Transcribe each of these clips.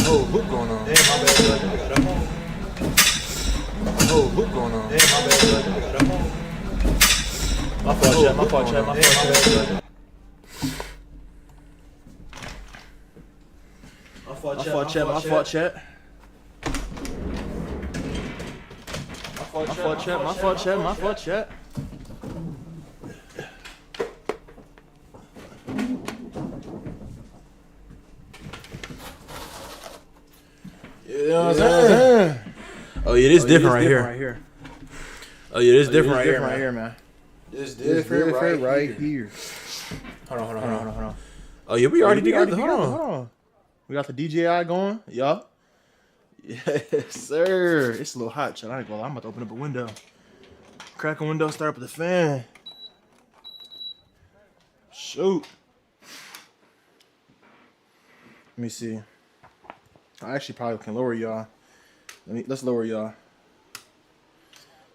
Oh, hoop going on. Damn, my bad, I got a home. Oh, hoop going on. Damn, my bad, I got a home. My fault, chat. My fault, chat. My fault, chat. My fault, chat. My fault, chat. My fault, chat. My fault, chat. My fault, chat. You know what I'm saying? Oh yeah, this different right here. Oh yeah, this different right here, man. This different right here. Hold on. Oh yeah, we already together. Hold on. We got the DJI going, y'all. Yes, sir. It's a little hot, child. I ain't gonna lie. I'm about to open up a window. Crack a window, start up with the fan. Shoot. Let me see. I actually probably can lower y'all. Let's lower y'all.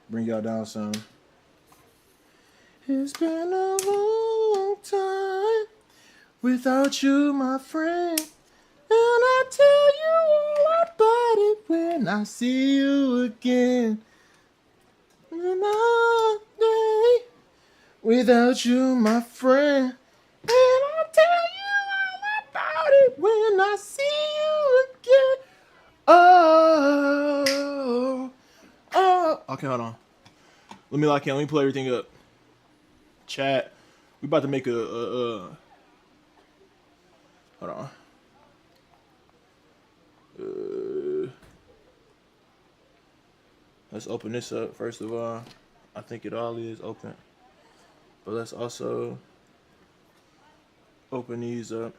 Bring y'all down some. It's been a long time without you, my friend. And I'll tell you all about it when I see you again. Another day without you, my friend. And I'll tell you all about it when I see you again. Oh. Okay, hold on. Let me lock in. Let me pull everything up. Chat. We about to make a hold on. Let's open this up first of all. I think it all is open. But let's also open these up.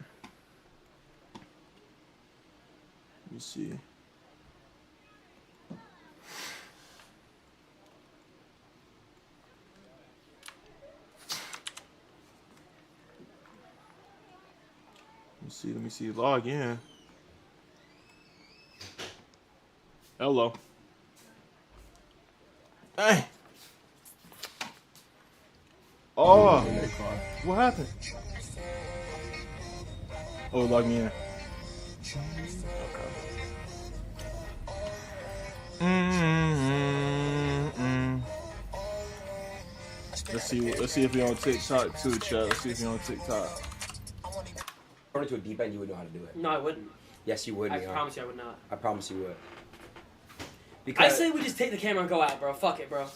Let me see. Let me see. Log in. Hello. Hey. Oh. What happened? Oh, log me in. Okay. Let's see if we on TikTok too, chat. Let's see if we on TikTok. Run into a deep end, you would know how to do it. No, I wouldn't. Yes, you would. I promise you I would not. I promise you would. Because I say we just take the camera and go out, bro. Fuck it, bro.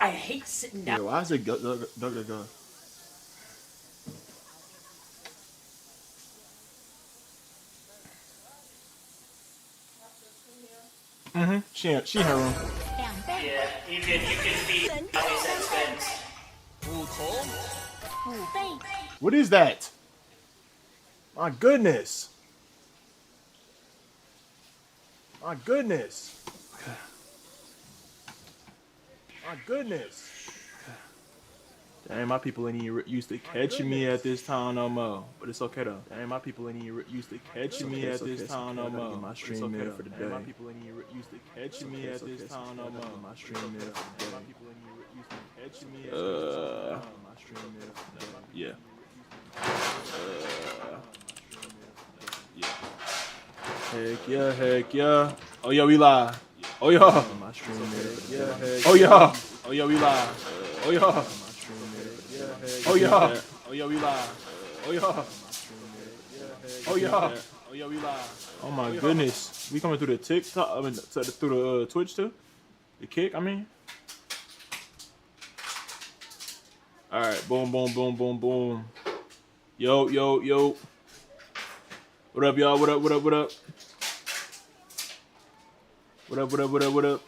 I hate sitting down. Yeah, why is it go? She in her room. Yeah, you can feed spins. What is that? My goodness. My goodness. My goodness. Dang, my people ain't even used to catching me at this time no more. But it's okay though. Dang, my people ain't even used to catching me at this time no more. My stream okay for the day. My people ain't even used to catching me at this time no more. My stream for the day. My people ain't even used to catching me at this time. My stream yeah. Yeah. Heck yeah. Oh yeah, we live. Oh yeah. My stream yeah. Oh yeah. Oh yeah, we live. Oh yeah. Oh yeah. Oh yeah, we live. Oh yeah. Oh yeah. Oh yeah, we live. Oh my goodness. We coming through the TikTok, I mean through the Twitch too? The kick, I mean. Alright, boom. Yo. What up, y'all? What up? What up? What up? You know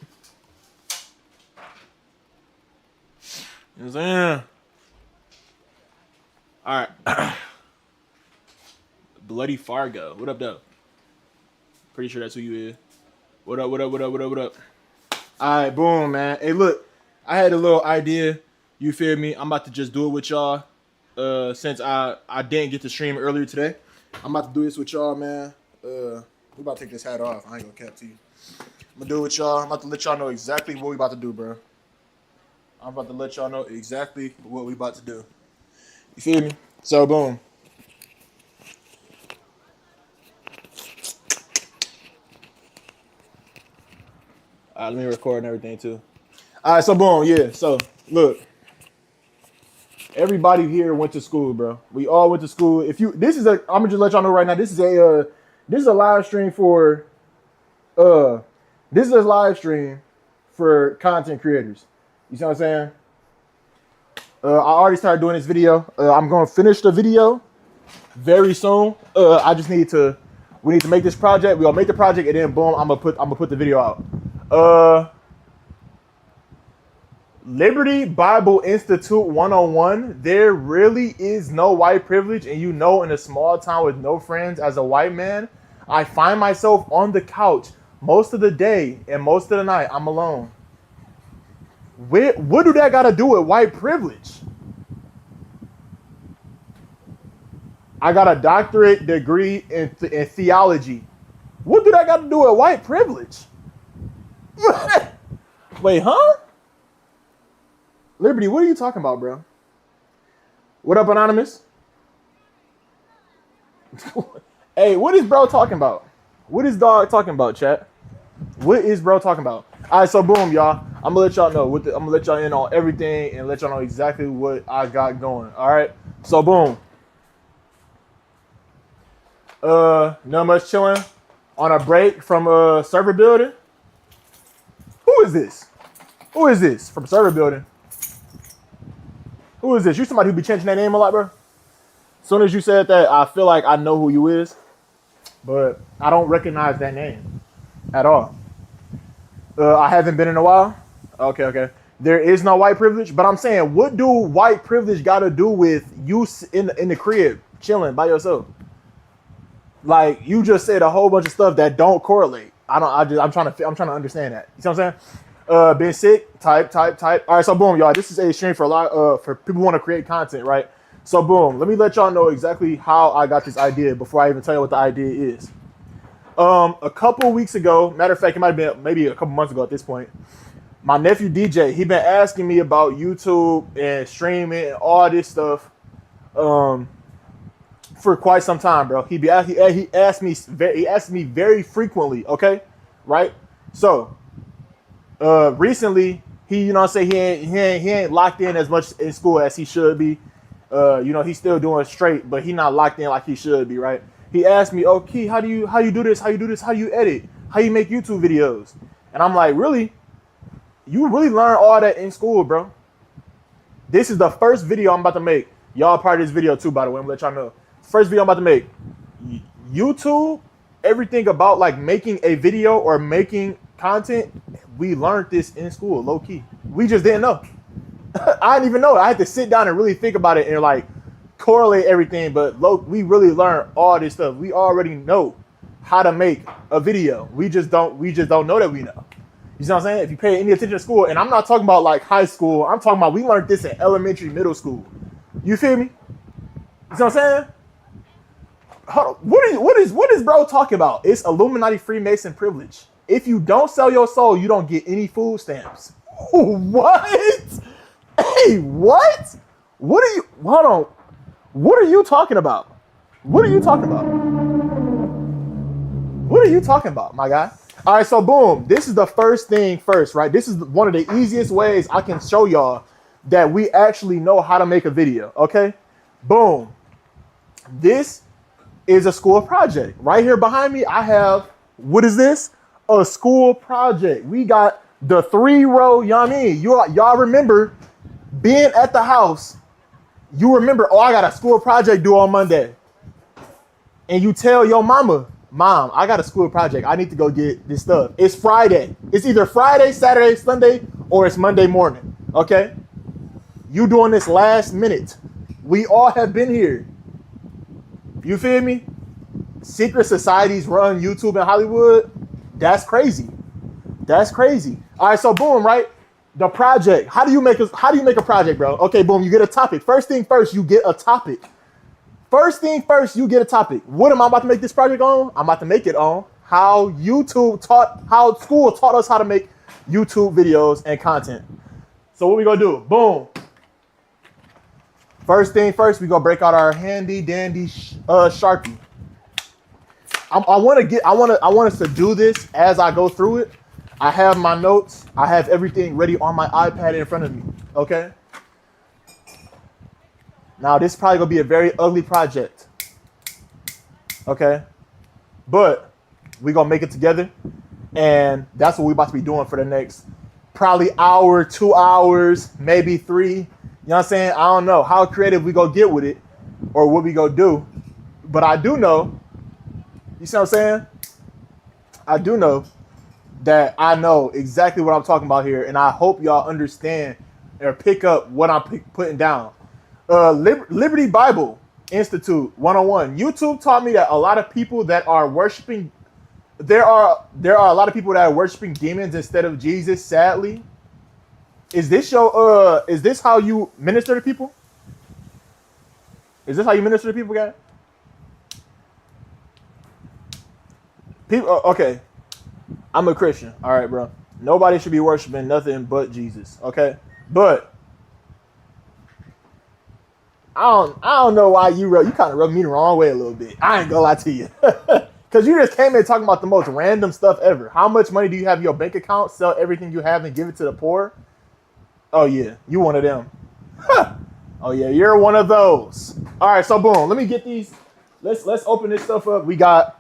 what I'm saying? Alright. Bloody Fargo. What up, though? Pretty sure that's who you is. What up? Alright, boom, man. Hey, look. I had a little idea. You feel me? I'm about to just do it with y'all. Since I didn't get to stream earlier today. I'm about to do this with y'all, man. We about to take this hat off. I ain't gonna cap to you. I'm gonna do it with y'all. I'm about to let y'all know exactly what we about to do, bro. I'm about to let y'all know exactly what we about to do. You feel me? So, boom. Let me record and everything too. All right, so boom, yeah. So look, everybody here went to school, bro. We all went to school. If you, I'm gonna just let y'all know right now. This is a live stream for, this is a live stream for content creators. You see what I'm saying? I already started doing this video. I'm gonna finish the video very soon. We need to make this project. We'll make the project, and then boom, I'm gonna put the video out. Liberty Bible Institute 101. There really is no white privilege, and you know, in a small town with no friends, as a white man, I find myself on the couch most of the day and most of the night. I'm alone. What do that got to do with white privilege? I got a doctorate degree in theology. What do that got to do with white privilege? Wait, huh? Liberty, what are you talking about, bro? What up, Anonymous? Hey, what is bro talking about? What is dog talking about, chat? What is bro talking about? All right, so boom, y'all. I'm gonna let y'all know. I'm gonna let y'all in on everything and let y'all know exactly what I got going. All right, so boom. Not much chilling on a break from server building. Who is this? Who is this from server building? Who is this? You somebody who be changing that name a lot, bro? As soon as you said that, I feel like I know who you is, but I don't recognize that name at all. I haven't been in a while. Okay. There is no white privilege, but I'm saying, what do white privilege got to do with you in the crib chilling by yourself? Like, you just said a whole bunch of stuff that don't correlate. I'm trying to understand that. You see what I'm saying? Been sick, type. All right, so boom, y'all. This is a stream for a lot for people who want to create content, right? So boom, let me let y'all know exactly how I got this idea before I even tell you what the idea is. A couple weeks ago, matter of fact, it might have been maybe a couple months ago at this point, my nephew DJ, he been asking me about YouTube and streaming and all this stuff for quite some time, bro. He asked me very frequently, okay? Right? So, recently, he, you know what I'm saying, he ain't locked in as much in school as he should be. You know, he's still doing straight, but he not locked in like he should be, right? He asked me, "Oh, Key, how do you do this? How you do this? How you edit? How you make YouTube videos?" And I'm like, "Really? You really learn all that in school, bro?" This is the first video I'm about to make. Y'all part of this video too, by the way. I'm gonna let y'all know. First video I'm about to make. YouTube, everything about like making a video or making content, we learned this in school, low key. We just didn't know. I didn't even know. I had to sit down and really think about it and like correlate everything, but we really learned all this stuff. We already know how to make a video. We just don't know that we know. You see what I'm saying? If you pay any attention to school, and I'm not talking about like high school, I'm talking about we learned this in elementary, middle school. You feel me? You see what I'm saying? Hold on. What is bro talking about? It's Illuminati Freemason privilege. If you don't sell your soul, you don't get any food stamps. What? Hey, what? Hold on. What are you talking about? What are you talking about, my guy? All right, so boom. This is the first thing first, right? This is one of the easiest ways I can show y'all that we actually know how to make a video, okay? Boom. This is a school project. Right here behind me, I have, what is this? A school project. We got the 3-row, you know what I mean? Y'all remember being at the house. You remember, oh, I got a school project due on Monday. And you tell your mama, Mom, I got a school project. I need to go get this stuff. It's Friday. It's either Friday, Saturday, Sunday, or it's Monday morning, okay? You doing this last minute. We all have been here. You feel me? Secret societies run YouTube in Hollywood. That's crazy. That's crazy. All right, so boom, right? The project. How do you make a project, bro? Okay, boom, you get a topic. First thing first, you get a topic. What am I about to make this project on? I'm about to make it on how school taught us how to make YouTube videos and content. So what we gonna do? Boom. First thing first, we gonna break out our handy dandy Sharpie. I want us to do this as I go through it. I have my notes. I have everything ready on my iPad in front of me. Okay. Now this is probably gonna be a very ugly project. Okay. But we're gonna make it together. And that's what we're about to be doing for the next probably hour, 2 hours, maybe 3. You know what I'm saying? I don't know how creative we gonna get with it or what we gonna do. But I do know, you see what I'm saying? I do know that I know exactly what I'm talking about here. And I hope y'all understand or pick up what I'm putting down. Liberty Bible Institute 101. YouTube taught me that a lot of people that are worshiping, there are a lot of people that are worshiping demons instead of Jesus, sadly. Is this how you minister to people? Is this how you minister to people, guys? People, okay. I'm a Christian, all right, bro. Nobody should be worshiping nothing but Jesus, okay? But I don't know why you kind of rubbed me the wrong way a little bit. I ain't gonna lie to you. Because you just came in talking about the most random stuff ever. How much money do you have in your bank account? Sell everything you have and give it to the poor? Oh, yeah. You one of them. Oh, yeah. You're one of those. All right. So, boom. Let me get these. Let's open this stuff up. We got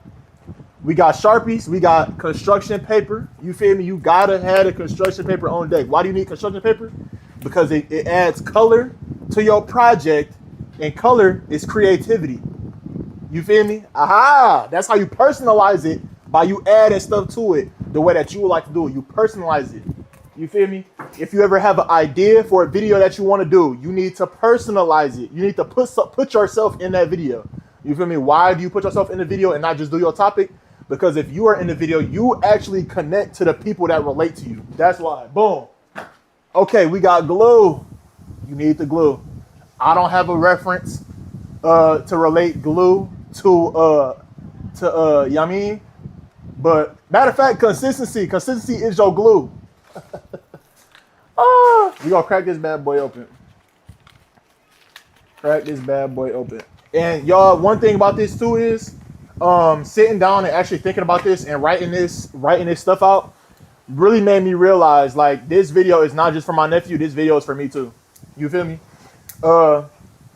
Sharpies. We got construction paper. You feel me? You got to have a construction paper on deck. Why do you need construction paper? Because it adds color to your project. And color is creativity. You feel me? Aha! That's how you personalize it, by you adding stuff to it the way that you would like to do it. You personalize it. You feel me? If you ever have an idea for a video that you want to do, you need to personalize it. You need to put yourself in that video. You feel me? Why do you put yourself in the video and not just do your topic? Because if you are in the video, you actually connect to the people that relate to you. That's why. Boom. Okay, we got glue. You need the glue. I don't have a reference to relate glue to Yami. But matter of fact, consistency is your glue. We gonna crack this bad boy open. Crack this bad boy open. And y'all, one thing about this too is sitting down and actually thinking about this and writing this stuff out really made me realize, like, this video is not just for my nephew, this video is for me too. You feel me?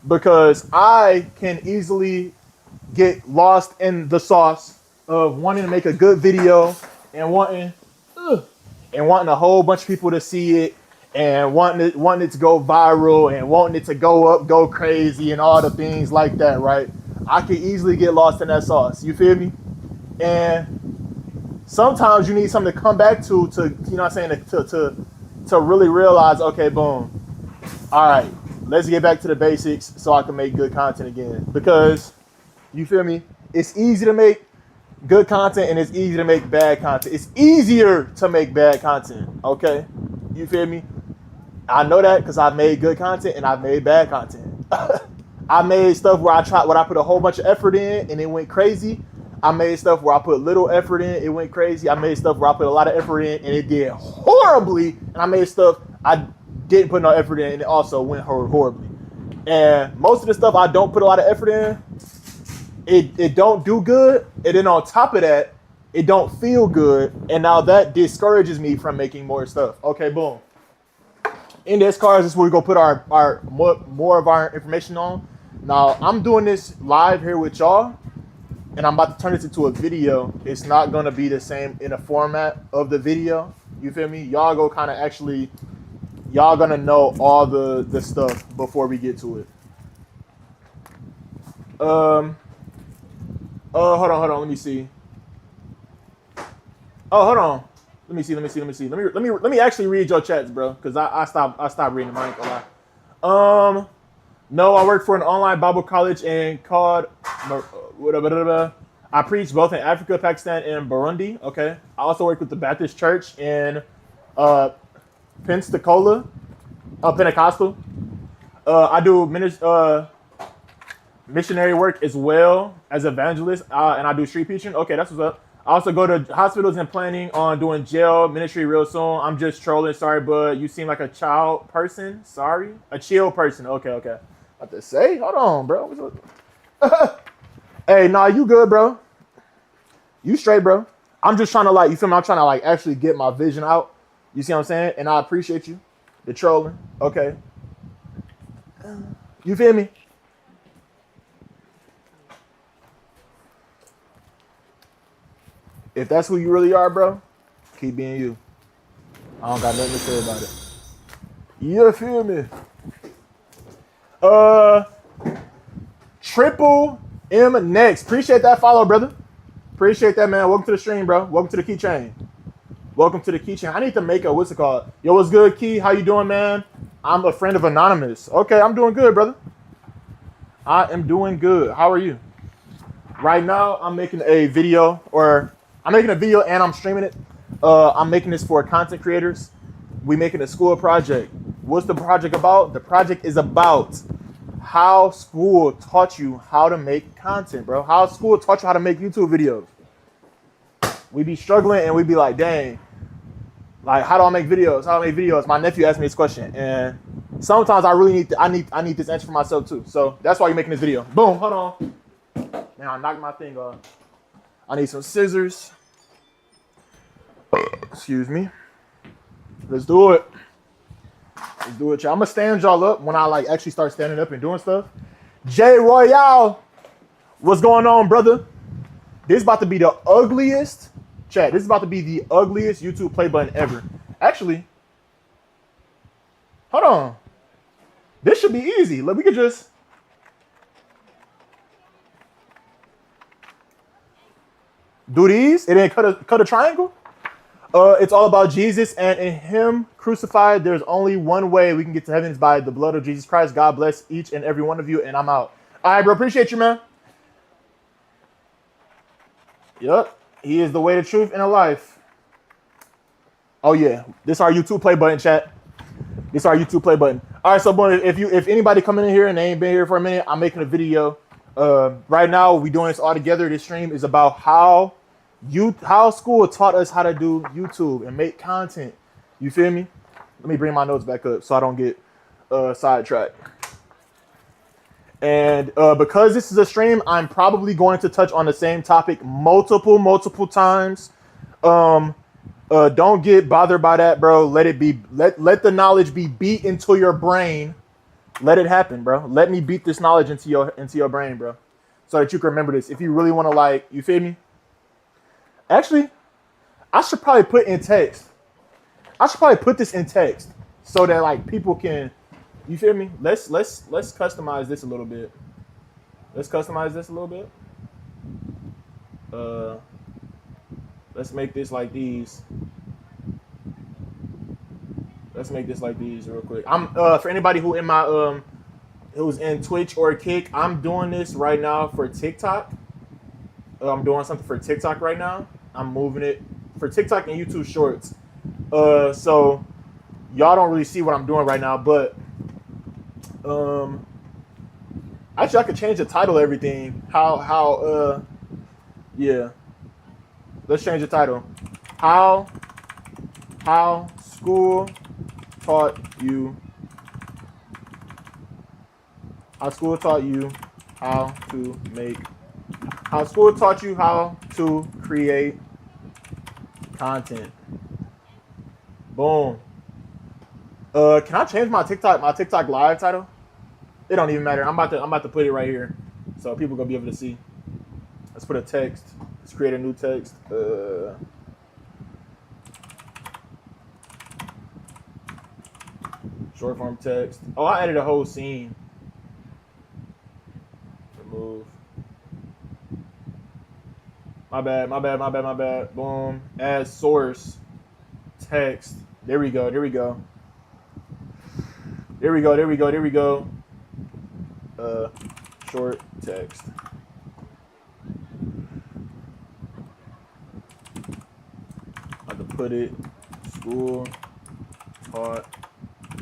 Because I can easily get lost in the sauce of wanting to make a good video and wanting a whole bunch of people to see it and wanting it to go viral and wanting it to go up, go crazy and all the things like that, right? I can easily get lost in that sauce. You feel me? And sometimes you need something to come back to you know what I'm saying, to really realize, okay, boom. All right, let's get back to the basics so I can make good content again. Because, you feel me? It's easy to make good content and it's easy to make bad content. It's easier to make bad content, okay? You feel me? I know that because I've made good content and I've made bad content. I made stuff where I put a whole bunch of effort in and it went crazy. I made stuff where I put little effort in, it went crazy. I made stuff where I put a lot of effort in and it did horribly. And I made stuff I didn't put no effort in and it also went horribly. And most of the stuff I don't put a lot of effort in, it don't do good. And then on top of that, it don't feel good. And now that discourages me from making more stuff. Okay, boom. Index cards is where we go put our more of our information on. Now I'm doing this live here with y'all, and I'm about to turn this into a video. It's not gonna be the same in the format of the video. You feel me? Y'all gonna know all the stuff before we get to it. Hold on. Let me see. Oh, hold on. Let me see. Let me actually read your chats, bro, because I stopped reading them. I ain't gonna lie. No, I work for an online Bible college and called. I preach both in Africa, Pakistan, and Burundi. Okay. I also work with the Baptist Church in Pentecostal. I do missionary work as well as evangelist, and I do street preaching. Okay, that's what's up. I also go to hospitals and planning on doing jail ministry real soon. I'm just trolling. Sorry, bud. You seem like a child person. Sorry. A chill person. Okay. What to say? Hold on, bro. Hey, nah, you good, bro. You straight, bro. I'm just trying to like, you feel me? I'm trying to like actually get my vision out. You see what I'm saying? And I appreciate you. The trolling. Okay. You feel me? If that's who you really are, bro, keep being you. I don't got nothing to say about it. You feel me? Triple M next. Appreciate that follow, brother. Appreciate that, man. Welcome to the stream, bro. Welcome to the keychain. Welcome to the keychain. I need to make a, what's it called? Yo, what's good, Key? How you doing, man? I'm a friend of Anonymous. Okay, I'm doing good, brother. I am doing good. How are you? Right now, I'm making a video, or I'm making a video and I'm streaming it. I'm making this for content creators. We making a school project. What's the project about? The project is about how school taught you how to make content, bro. How school taught you how to make YouTube videos. We be struggling and we be like, dang, like how do I make videos? How do I make videos? My nephew asked me this question, and sometimes I really need I need this answer for myself too. So that's why you're making this video. Boom, hold on. Now I knocked my thing off. I need some scissors. Excuse me. Let's do it. Let's do it, y'all. I'm gonna stand y'all up when I like actually start standing up and doing stuff. Jay Royale, what's going on, brother? This is about to be the ugliest chat. This is about to be the ugliest YouTube play button ever. Actually, hold on. This should be easy. Look, we could just do these and then cut a triangle. It's all about Jesus, and in him crucified, there's only one way we can get to heaven, is by the blood of Jesus Christ. God bless each and every one of you, and I'm out. All right, bro. Appreciate you, man. Yep. He is the way, the truth, and the life. Oh, yeah. This is our YouTube play button, chat. This is our YouTube play button. All right, so, boy, if anybody coming in here and they ain't been here for a minute, I'm making a video. Right now, we doing this all together. This stream is about how school taught us how to do YouTube and make content. You feel me? Let me bring my notes back up so I don't get sidetracked. And because this is a stream, I'm probably going to touch on the same topic multiple times. Don't get bothered by that, bro. Let it be. Let the knowledge be beat into your brain. Let it happen, bro. Let me beat this knowledge into your brain, bro, so that you can remember this. If you really want to, like, you feel me? Actually, I should probably put in text. I should probably put this in text so that like people can, you feel me? Let's customize this a little bit. Let's customize this a little bit. Let's make this like these. Let's make this like these real quick. I'm for anybody who in my who's in Twitch or Kick, I'm doing this right now for TikTok. I'm doing something for TikTok right now. I'm moving it for TikTok and YouTube Shorts. So y'all don't really see what I'm doing right now, but actually I could change the title of everything. Yeah. Let's change the title. How school taught you how school taught you how school taught you how to create content. Boom. Can I change my TikTok live title? It don't even matter. I'm about to put it right here, so people gonna be able to see. Let's put a text. Let's create a new text. Short form text. Oh, I added a whole scene. Remove. My bad. Boom. Add source. Text. There we go. Short text. I have to put it. School taught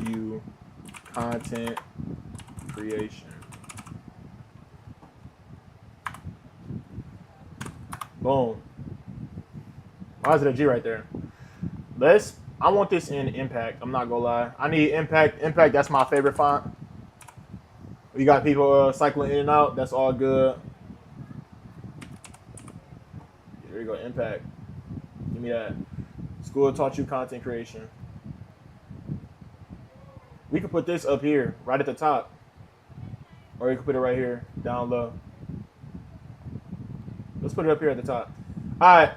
you content creation. Boom. Why is it a G right there? I want this in Impact. I'm not gonna lie. I need Impact. Impact, that's my favorite font. We got people cycling in and out. That's all good. There you go, Impact. Give me that. School taught you content creation. We could put this up here, right at the top. Or you could put it right here, down low. Let's put it up here at the top. All right.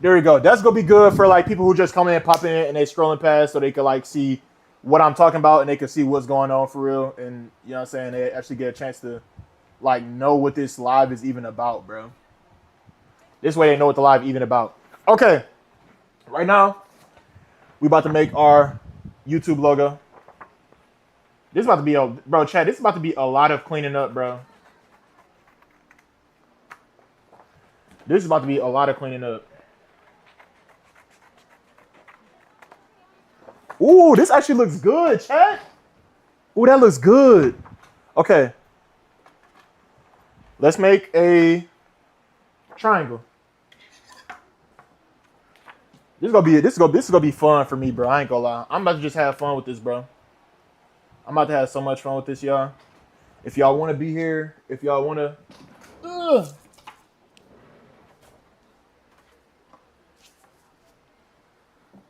There we go. That's going to be good for like people who just come in, pop in, and they scrolling past so they can like see what I'm talking about and they can see what's going on for real. And you know what I'm saying? They actually get a chance to like know what this live is even about, bro. This way they know what the live even about. Okay. Right now, we about to make our YouTube logo. This is about to be bro, chat, this is about to be a lot of cleaning up, bro. This is about to be a lot of cleaning up. Ooh, this actually looks good, chat. Ooh, that looks good. Okay. Let's make a triangle. This is gonna be fun for me, bro. I ain't gonna lie. I'm about to just have fun with this, bro. I'm about to have so much fun with this, y'all. If y'all want to be here, if y'all want to,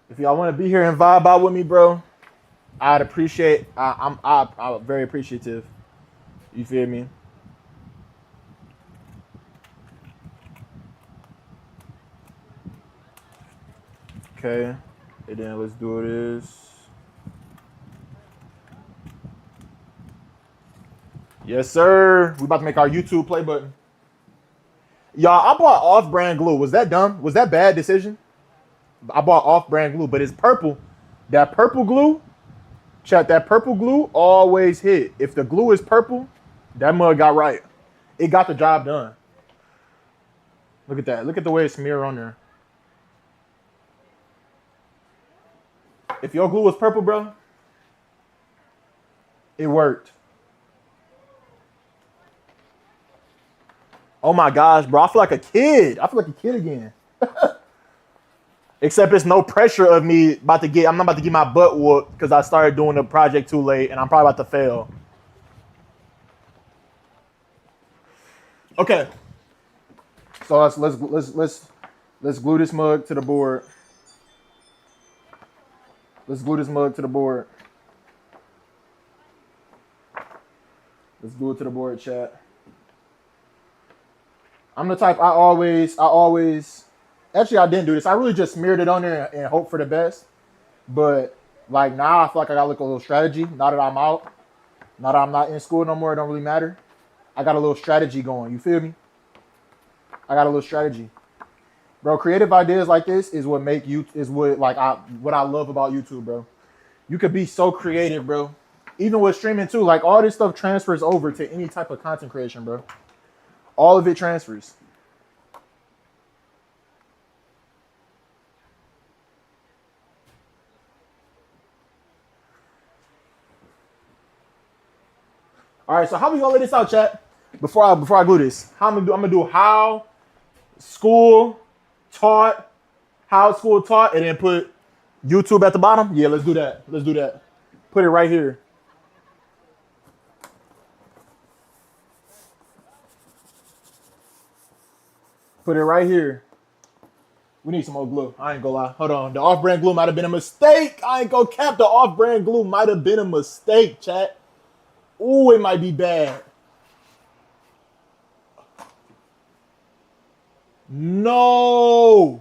if y'all want to be here and vibe out with me, bro, I'd appreciate. I'm very appreciative. You feel me? Okay, and then let's do this. Yes, sir. We about to make our YouTube play button. Y'all, I bought off-brand glue. Was that dumb? Was that bad decision? I bought off-brand glue, but it's purple. That purple glue, chat, that purple glue always hit. If the glue is purple, that mug got right. It got the job done. Look at that. Look at the way it's smeared on there. If your glue was purple, bro, it worked. Oh my gosh, bro. I feel like a kid. I feel like a kid again. Except it's no pressure of me I'm not about to get my butt whooped because I started doing the project too late and I'm probably about to fail. Okay. So let's glue this mug to the board. Let's glue this mug to the board. Let's glue it to the board, chat. I'm the type I always actually I didn't do this. I really just smeared it on there and hope for the best. But like now I feel like I gotta look a little strategy. Now that I'm out. Now that I'm not in school no more, it don't really matter. I got a little strategy going. You feel me? I got a little strategy. Bro, creative ideas like this is what what I love about YouTube, bro. You could be so creative, bro. Even with streaming too, like all this stuff transfers over to any type of content creation, bro. All of it transfers. All right, so how we gonna lay this out, chat? Before I glue this, I'm gonna do how school taught, and then put YouTube at the bottom. Yeah, let's do that. Let's do that. Put it right here. Put it right here. We need some more glue. I ain't gonna lie. Hold on. The off-brand glue might have been a mistake. I ain't gonna cap. The off-brand glue might have been a mistake, chat. Ooh, it might be bad. No.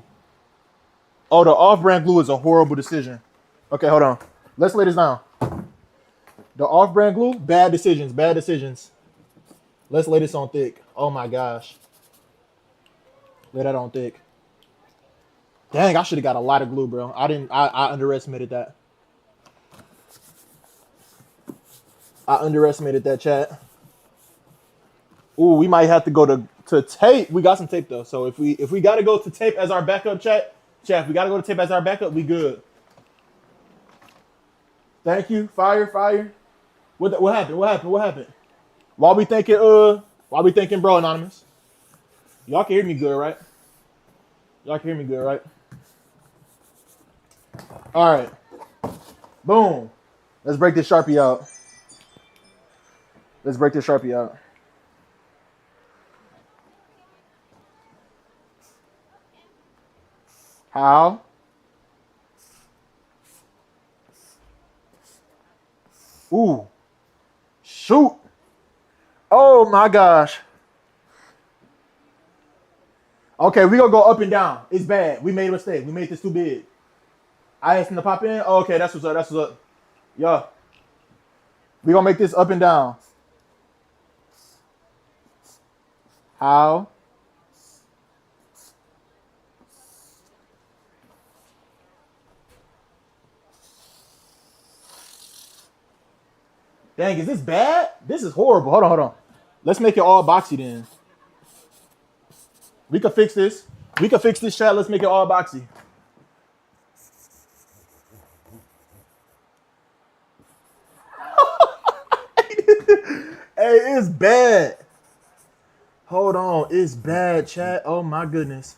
Oh, the off-brand glue is a horrible decision. Okay, hold on. Let's lay this down. The off-brand glue, bad decisions, bad decisions. Let's lay this on thick. Oh my gosh. Lay that on thick. Dang, I should have got a lot of glue, bro. I underestimated that. I underestimated that, chat. Ooh, we might have to go to tape. We got some tape though. So if we gotta go to tape as our backup, chat, if we gotta go to tape as our backup, we good. Thank you. Fire. What happened? Why we thinking, bro, Anonymous? Y'all can hear me good, right? All right. Boom. Let's break this Sharpie out. How? Ooh. Shoot. Oh my gosh. Okay, we gonna go up and down. It's bad. We made a mistake. We made this too big. I asked him to pop in. Oh, okay, that's what's up. That's what's up. Yeah. We gonna make this up and down. How? Dang, is this bad? This is horrible. Hold on, hold on. Let's make it all boxy then. We can fix this. We can fix this, chat. Let's make it all boxy. Hey, it's bad. Hold on, it's bad, chat. Oh my goodness.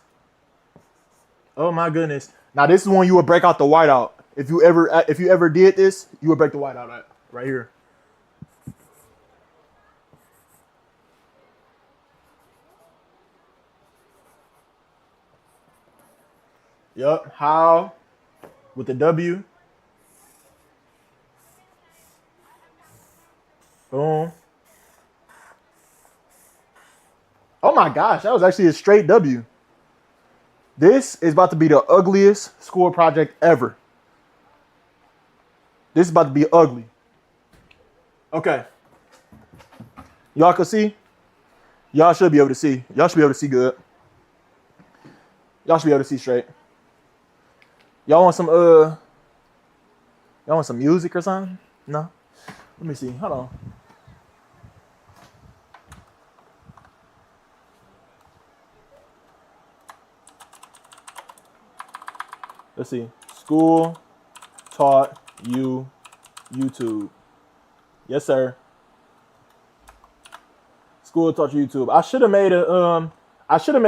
Oh my goodness. Now this is when you would break out the whiteout. If you ever did this, you would break the whiteout out right here. Yup. How with the W. Boom. Oh my gosh, that was actually a straight W. This is about to be the ugliest school project ever. This is about to be ugly. Okay. Y'all can see? Y'all should be able to see. Y'all should be able to see good. Y'all should be able to see straight. Y'all want some music or something? No? Let me see. Hold on. Let's see. School taught you YouTube. Yes, sir. School taught you YouTube. I should have made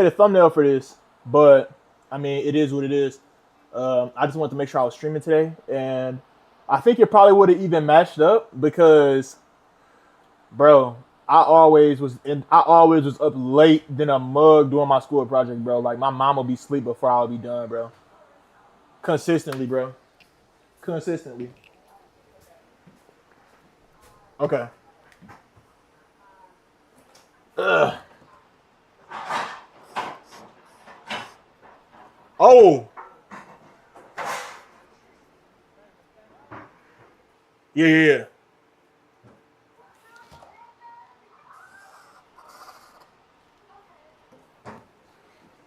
a thumbnail for this, but I mean it is what it is. I just wanted to make sure I was streaming today, and I think it probably would have even matched up because, bro, I always was up late than a mug doing my school project, bro. Like my mom would be asleep before I would be done, bro. Consistently, bro. Consistently. Okay. Ugh. Oh. Yeah.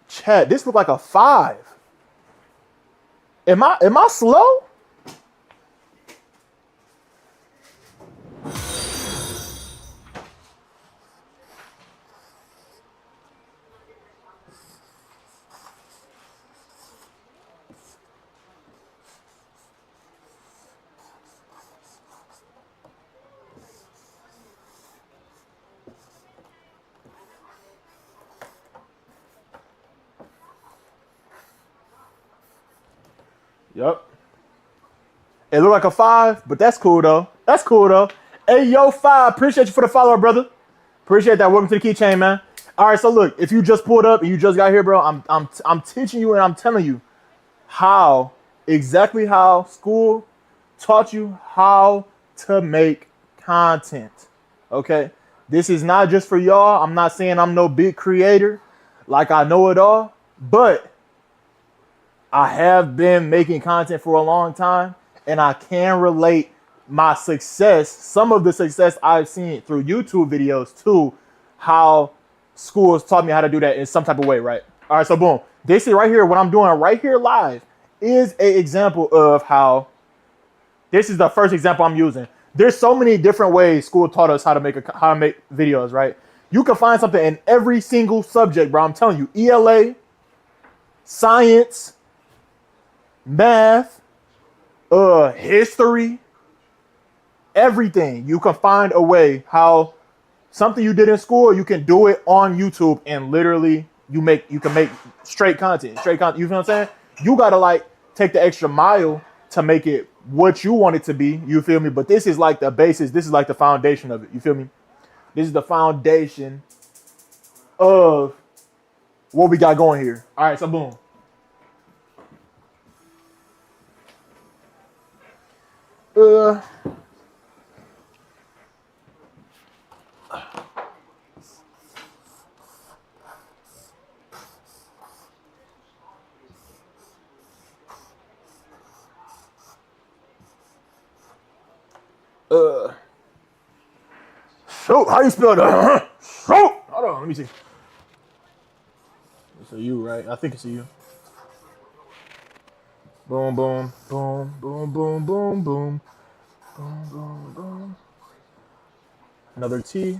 Chat, this look like a 5. Am I slow? Yep. It looked like a 5, but that's cool though. That's cool though. Hey yo, 5. Appreciate you for the follow, brother. Appreciate that. Welcome to the keychain, man. All right, so look, if you just pulled up and you just got here, bro, I'm teaching you and I'm telling you exactly how school taught you how to make content. Okay? This is not just for y'all. I'm not saying I'm no big creator like I know it all, but I have been making content for a long time, and I can relate my success, some of the success I've seen through YouTube videos to how schools taught me how to do that in some type of way, right? All right, so boom. This is right here, what I'm doing right here live is an example of how, this is the first example I'm using. There's so many different ways school taught us how to make videos, right? You can find something in every single subject, bro. I'm telling you, ELA, science, math, history, everything. You can find a way how something you did in school, you can do it on YouTube, and literally you can make straight content. You feel what I'm saying? You gotta like take the extra mile to make it what you want it to be. You feel me? But this is like the basis. This is like the foundation of it. You feel me? This is the foundation of what we got going here. All right, so boom. Shoot, how you spell that? Shoot. Hold on, let me see. It's a U, right? I think it's a U. Boom, boom, boom, boom, boom, boom, boom, boom, boom, boom. Another T.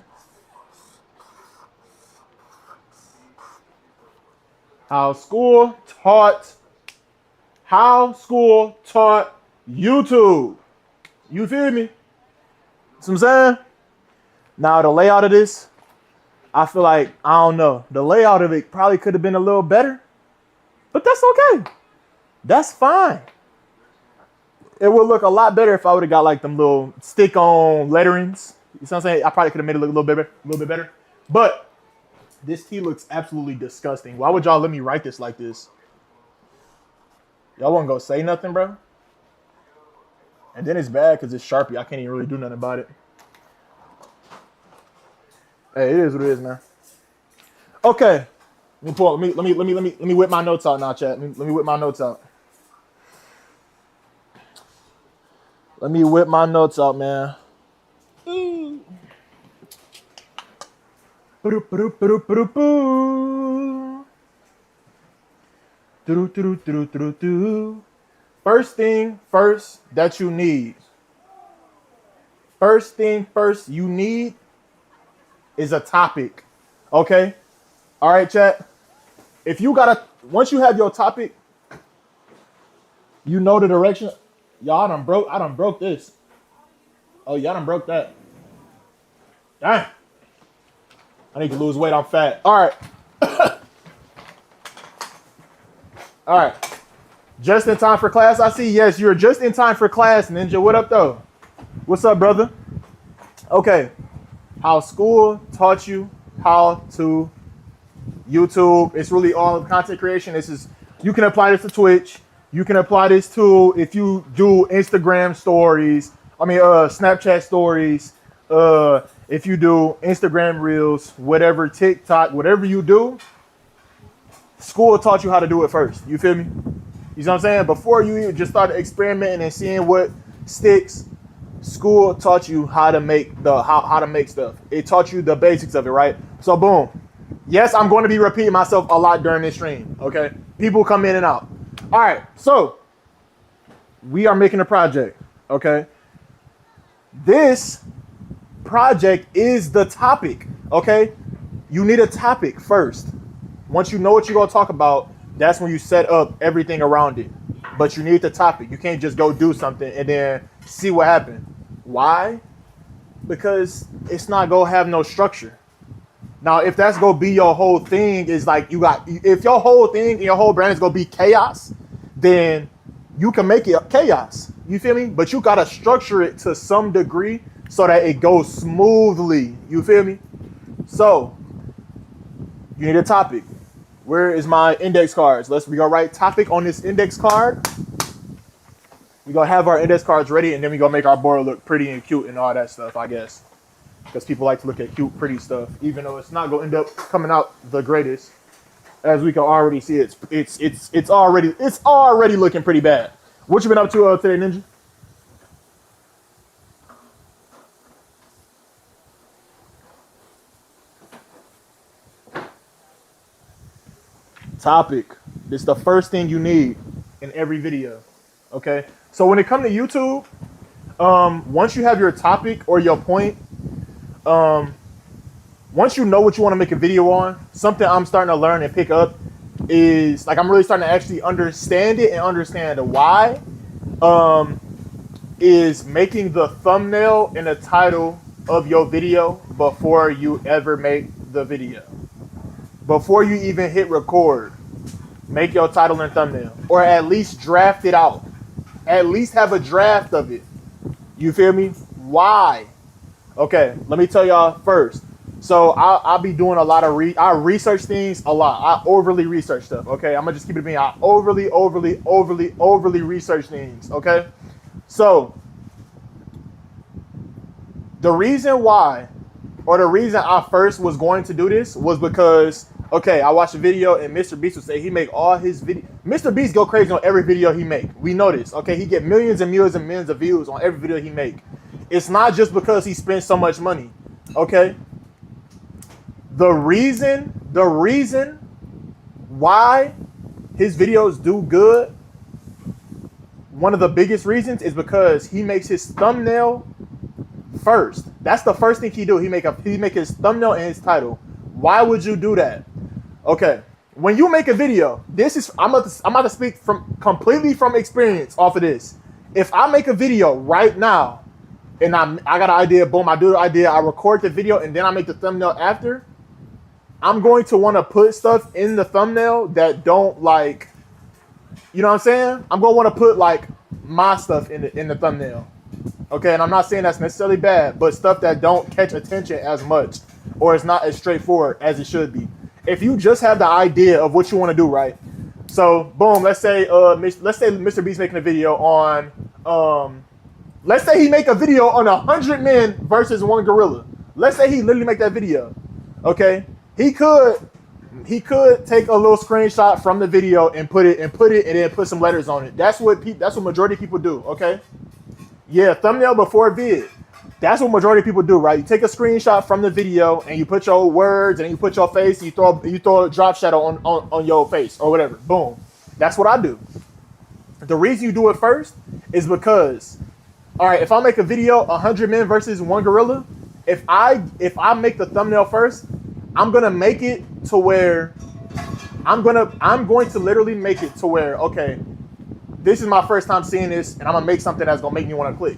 How school taught YouTube. You feel me? See what I'm saying? Now the layout of this, I feel like, I don't know. The layout of it probably could have been a little better, but that's okay. That's fine. It would look a lot better if I would have got like them little stick-on letterings. You know what I'm saying? I probably could have made it look a little bit better. But this T looks absolutely disgusting. Why would y'all let me write this like this? Y'all wasn't gonna say nothing, bro? And then it's bad because it's Sharpie. I can't even really do nothing about it. Hey, it is what it is, man. Okay. Let me whip my notes out now, chat. Let me whip my notes out. Let me whip my notes out, man. First thing first that you need. First thing first you need is a topic. Okay? All right, chat. If you once you have your topic, you know the direction. Y'all I done broke this. Oh, y'all done broke that. Dang. I need to lose weight. I'm fat. All right. All right. Just in time for class, I see. Yes, you're just in time for class, Ninja. What up, though? What's up, brother? Okay. How school taught you how to YouTube. It's really all content creation. You can apply this to Twitch. You can apply this to if you do Instagram stories. Snapchat stories. If you do Instagram reels, whatever, TikTok, whatever you do, school taught you how to do it first. You feel me? You know what I'm saying? Before you even just started experimenting and seeing what sticks, school taught you how to make how to make stuff. It taught you the basics of it, right? So boom. Yes, I'm going to be repeating myself a lot during this stream. Okay, people come in and out. All right, so we are making a project. Okay, this project is the topic. Okay, you need a topic first. Once you know what you're gonna talk about, that's when you set up everything around it. But you need the topic. You can't just go do something and then see what happens. Why? Because it's not gonna have no structure. Now, if that's gonna be your whole thing, is like if your whole thing and your whole brand is gonna be chaos, then you can make it chaos. You feel me? But you gotta structure it to some degree so that it goes smoothly. You feel me? So you need a topic. Where is my index cards? We gonna write topic on this index card. We gonna have our index cards ready, and then we gonna make our board look pretty and cute and all that stuff, I guess. Because people like to look at cute, pretty stuff, even though it's not gonna end up coming out the greatest. As we can already see, it's already looking pretty bad. What you been up to today, Ninja? Topic. This is the first thing you need in every video. Okay. So when it comes to YouTube, once you have your topic or your point, once you know what you want to make a video on, something I'm starting to learn and pick up is I'm really starting to actually understand it and understand why. Is making the thumbnail and the title of your video before you ever make the video. Before you even hit record, make your title and thumbnail, or at least draft it out. At least have a draft of it. You feel me? Why? Okay, let me tell y'all first. So I'll be doing a lot of I research things a lot. I overly research stuff. Okay, I'm gonna just keep it being. I overly research things. Okay, so The reason why, or the reason I first was going to do this was because, okay, I watched a video and Mr. Beast would say he make all his video. Mr. Beast go crazy on every video he make. We know this, okay? He get millions and millions and millions of views on every video he make. It's not just because he spends so much money, okay? The reason why his videos do good, one of the biggest reasons is because he makes his thumbnail first. That's the first thing he do. He make his thumbnail and his title. Why would you do that? Okay, when you make a video, I'm about to speak completely from experience off of this. If I make a video right now and I got an idea, boom, I do the idea, I record the video, and then I make the thumbnail after, I'm going to want to put stuff in the thumbnail that don't, like, you know what I'm saying? I'm going to want to put, like, my stuff in the thumbnail. Okay, and I'm not saying that's necessarily bad, but stuff that don't catch attention as much, or it's not as straightforward as it should be. If you just have the idea of what you want to do, right? So, boom, let's say Mr. Beast making a video on, let's say he make a video on 100 men versus one gorilla. Let's say he literally make that video, okay? He could take a little screenshot from the video and put it and then put some letters on it. That's what majority of people do, okay? Yeah, thumbnail before vid. That's what majority of people do, right? You take a screenshot from the video and you put your words and you put your face, and you throw a drop shadow on your face or whatever. Boom. That's what I do. The reason you do it first is because, all right, if I make a video 100 men versus one gorilla, if I make the thumbnail first, I'm gonna make it to where I'm going to literally make it to where, okay, this is my first time seeing this, and I'm gonna make something that's gonna make me want to click.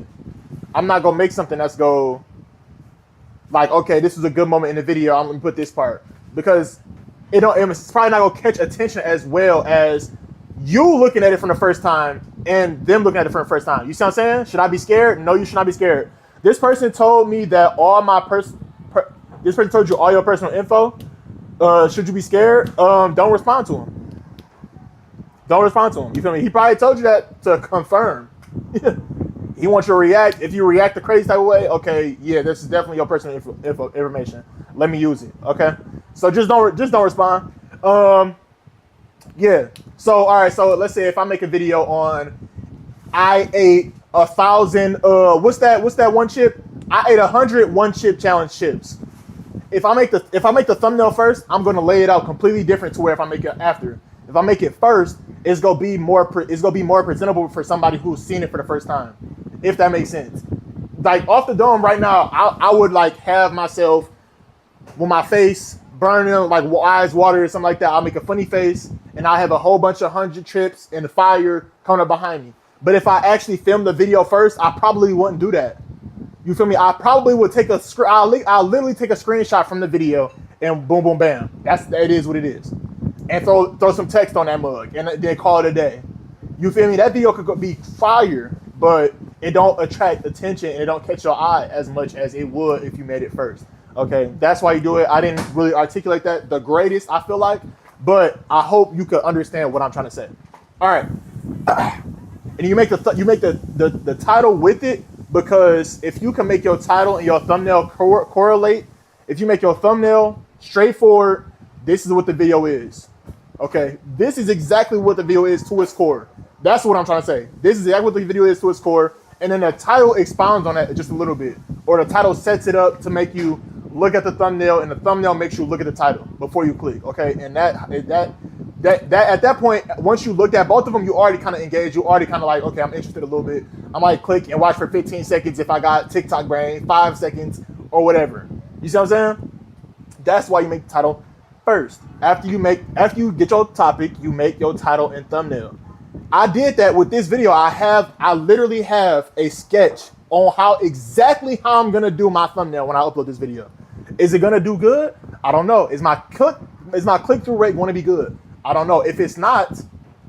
I'm not gonna make something that's like, okay, this is a good moment in the video, I'm gonna put this part, because it's probably not gonna catch attention as well as you looking at it from the first time and them looking at it from the first time. You see what I'm saying? Should I be scared? No, you should not be scared. This person told me that this person told you all your personal info. Should you be scared? Don't respond to him. Don't respond to him. You feel me? He probably told you that to confirm. He wants you to react. If you react the crazy type of way, okay, yeah, this is definitely your personal information. Let me use it. Okay, so just don't respond. Yeah. So all right. So let's say if I make a video on, I ate 1,000. What's that one chip? I ate 100 one chip challenge chips. If I make the thumbnail first, I'm gonna lay it out completely different to where if I make it after. If I make it first, it's gonna be more presentable for somebody who's seen it for the first time, if that makes sense. Like off the dome right now, I would like have myself with my face burning, like eyes water or something like that. I'll make a funny face and I'll have a whole bunch of 100 chips and the fire coming up behind me. But if I actually filmed the video first, I probably wouldn't do that. You feel me? I probably would take I'll literally take a screenshot from the video and boom, boom, bam. It is what it is. And throw some text on that mug and then call it a day. You feel me? That video could be fire, but it don't attract attention and it don't catch your eye as much as it would if you made it first. Okay, that's why you do it. I didn't really articulate that the greatest, I feel like, but I hope you could understand what I'm trying to say. All right, and you make the title with it, because if you can make your title and your thumbnail correlate, if you make your thumbnail straightforward, this is what the video is. Okay, this is exactly what the video is to its core. That's what I'm trying to say. This is exactly what the video is to its core, and then the title expounds on that just a little bit, or the title sets it up to make you look at the thumbnail, and the thumbnail makes you look at the title before you click. Okay, and that at that point, once you looked at both of them, you already kind of engaged. You already kind of like, okay, I'm interested a little bit. I might click and watch for 15 seconds if I got TikTok brain, 5 seconds or whatever. You see what I'm saying? That's why you make the title first. After you get your topic, you make your title and thumbnail. I did that with this video. I literally have a sketch on exactly how I'm gonna do my thumbnail when I upload this video. Is it gonna do good? I don't know. Is my click-through rate going to be good? I don't know. If it's not,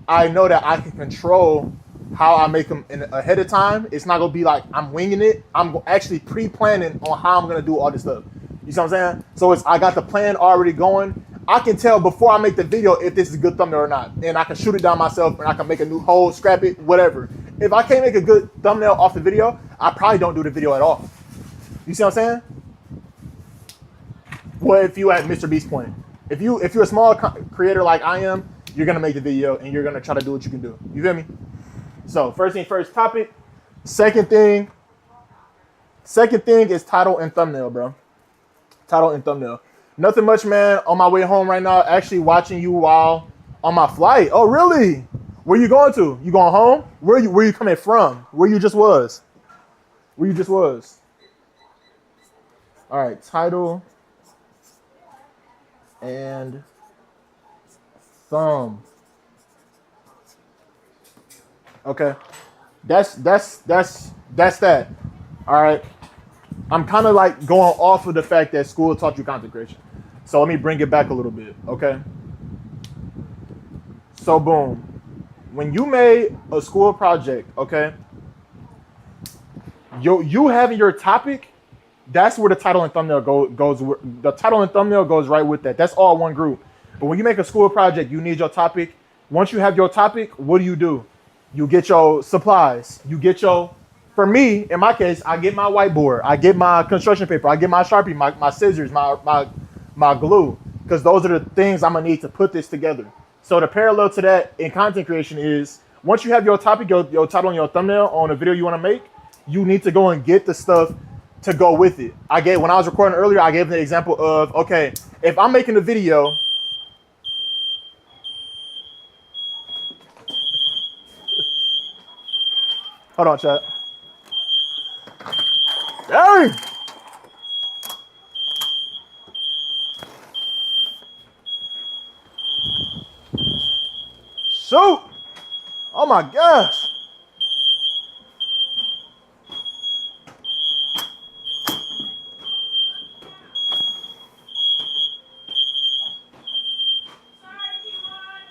I know that I can control how I make them ahead of time. It's not gonna be like I'm winging it. I'm actually pre-planning on how I'm gonna do all this stuff. You see what I'm saying? So I got the plan already going. I can tell before I make the video if this is a good thumbnail or not. And I can shoot it down myself, and I can make a new hole, scrap it, whatever. If I can't make a good thumbnail off the video, I probably don't do the video at all. You see what I'm saying? Well, if you at Mr. Beast point, if you're a small creator like I am, you're gonna make the video and you're gonna try to do what you can do. You feel me? So first thing first, topic. Second thing is title and thumbnail, bro. Title and thumbnail. Nothing much, man. On my way home right now, actually watching you while on my flight. Oh, really? Where you going to? You going home? Where you coming from? Where you just was? Where you just was? All right, title and thumb. Okay, that's that. All right, I'm kind of like going off of the fact that school taught you content creation. So let me bring it back a little bit. Okay. So boom, when you made a school project, okay, you having your topic, that's where the title and thumbnail goes. The title and thumbnail goes right with that. That's all one group. But when you make a school project, you need your topic. Once you have your topic, what do? You get your supplies. You get your, for me, in my case, I get my whiteboard. I get my construction paper. I get my Sharpie, my scissors, my glue. Because those are the things I'm going to need to put this together. So the parallel to that in content creation is once you have your topic, your title and your thumbnail on a video you want to make, you need to go and get the stuff to go with it. When I was recording earlier, I gave the example of, okay, if I'm making a video, hold on, chat. Dang! Shoot! Oh my gosh!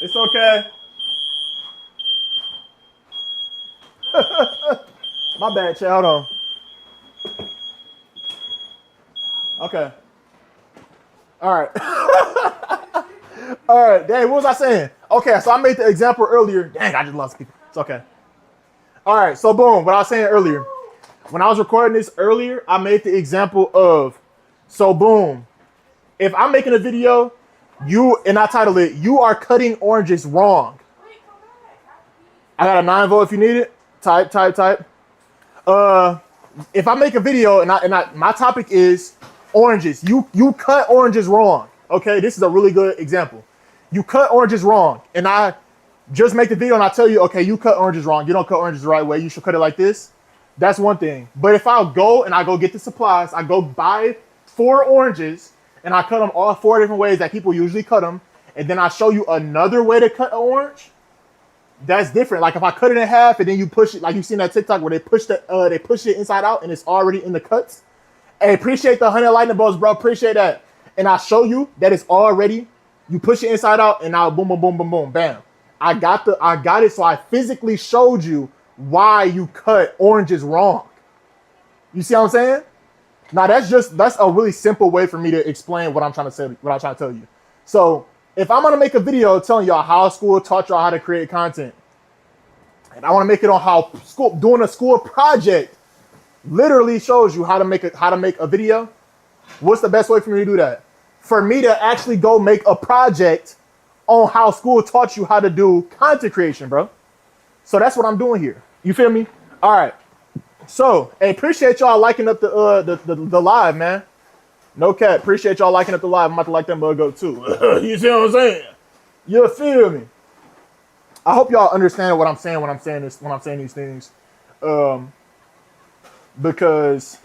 It's okay. My bad, chat. Hold on. Okay. All right. All right. Dang, what was I saying? Okay, so I made the example earlier. Dang, I just lost people. It's okay. All right, so boom, what I was saying earlier. When I was recording this earlier, I made the example of, so boom, if I'm making a video, and I title it, "You Are Cutting Oranges Wrong." I got a 9 volt if you need it. Type. If I make a video and my topic is oranges, you cut oranges wrong. Okay, this is a really good example. You cut oranges wrong, and I just make the video and I tell you, okay, you cut oranges wrong. You don't cut oranges the right way. You should cut it like this. That's one thing. But if I go get the supplies, I go buy 4 oranges and I cut them all 4 different ways that people usually cut them, and then I show you another way to cut an orange. That's different. Like if I cut it in half and then you push it, like you've seen that TikTok where they push it inside out and it's already in the cuts. Hey, appreciate the 100 lightning bolts, bro. Appreciate that. And I show you that it's already, you push it inside out and now boom, boom, boom, boom, boom, bam. I got it. So I physically showed you why you cut oranges wrong. You see what I'm saying? Now that's a really simple way for me to explain what I'm trying to say, what I'm trying to tell you. So if I'm gonna make a video telling y'all how school taught y'all how to create content, and I want to make it on how doing a school project literally shows you how to make a video, what's the best way for me to do that? For me to actually go make a project on how school taught you how to do content creation, bro. So that's what I'm doing here. You feel me? All right. So, hey, appreciate y'all liking up the live, man. No cap. Appreciate y'all liking up the live. I'm about to like that mug up too. You see what I'm saying? You feel me? I hope y'all understand what I'm saying when I'm saying these things. Because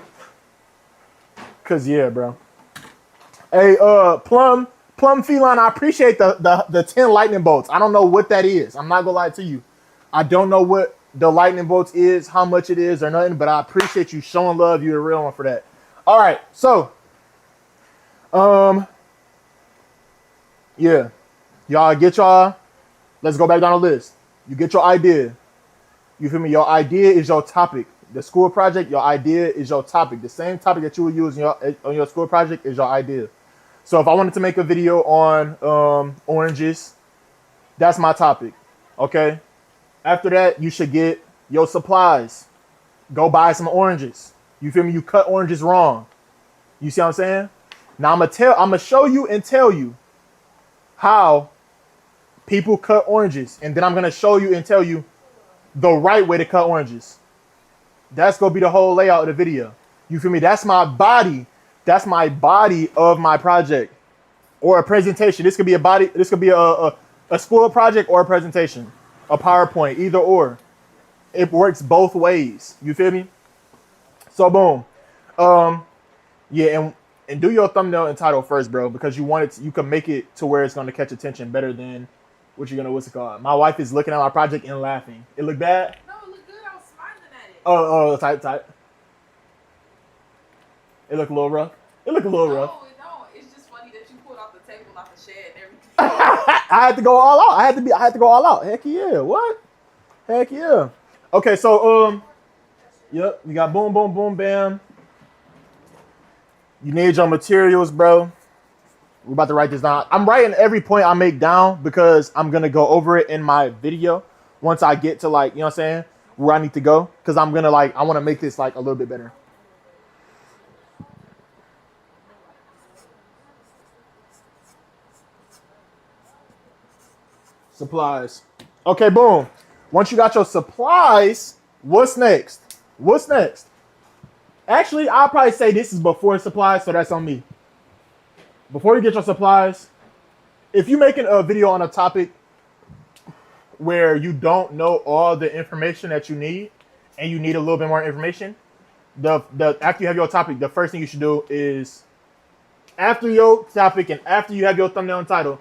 yeah, bro. Hey, Plum Feline, I appreciate the 10 lightning bolts. I don't know what that is. I'm not gonna lie to you. I don't know what the lightning bolts is, how much it is or nothing, but I appreciate you showing love. You're a real one for that. All right, so yeah, let's go back down the list. You get your idea. You feel me? Your idea is your topic. The school project, your idea is your topic. The same topic that you would use on your school project is your idea. So if I wanted to make a video on oranges, that's my topic. Okay. After that, you should get your supplies. Go buy some oranges. You feel me? You cut oranges wrong. You see what I'm saying? Now I'm gonna show you and tell you how people cut oranges, and then I'm gonna show you and tell you the right way to cut oranges. That's gonna be the whole layout of the video. You feel me? That's my body. That's my body of my project or a presentation. This could be a body. This could be a school project or a presentation, a PowerPoint, either or. It works both ways. You feel me? So boom. Yeah, and do your thumbnail and title first, bro, because you want it to, you can make it to where it's gonna catch attention better than what's it called? My wife is looking at my project and laughing. It look bad? No, it looked good. I was smiling at it. Tight. It look a little rough. It look a little rough. No, it don't. It's just funny that you pulled off the table, off the shed, and everything. I had to go all out. I had to go all out. Heck yeah. What? Heck yeah. Okay, so yep, you got boom, boom, boom, bam. You need your materials, bro. We're about to write this down. I'm writing every point I make down because I'm gonna go over it in my video once I get to, like, you know what I'm saying, where I need to go. Because I'm gonna, like, I want to make this like a little bit better. Supplies. Okay, boom. Once you got your supplies, what's next? What's next? Actually, I'll probably say this is before supplies, so that's on me. Before you get your supplies, if you're making a video on a topic where you don't know all the information that you need, and you need a little bit more information, after you have your topic, the first thing you should do is, after your topic and after you have your thumbnail and title,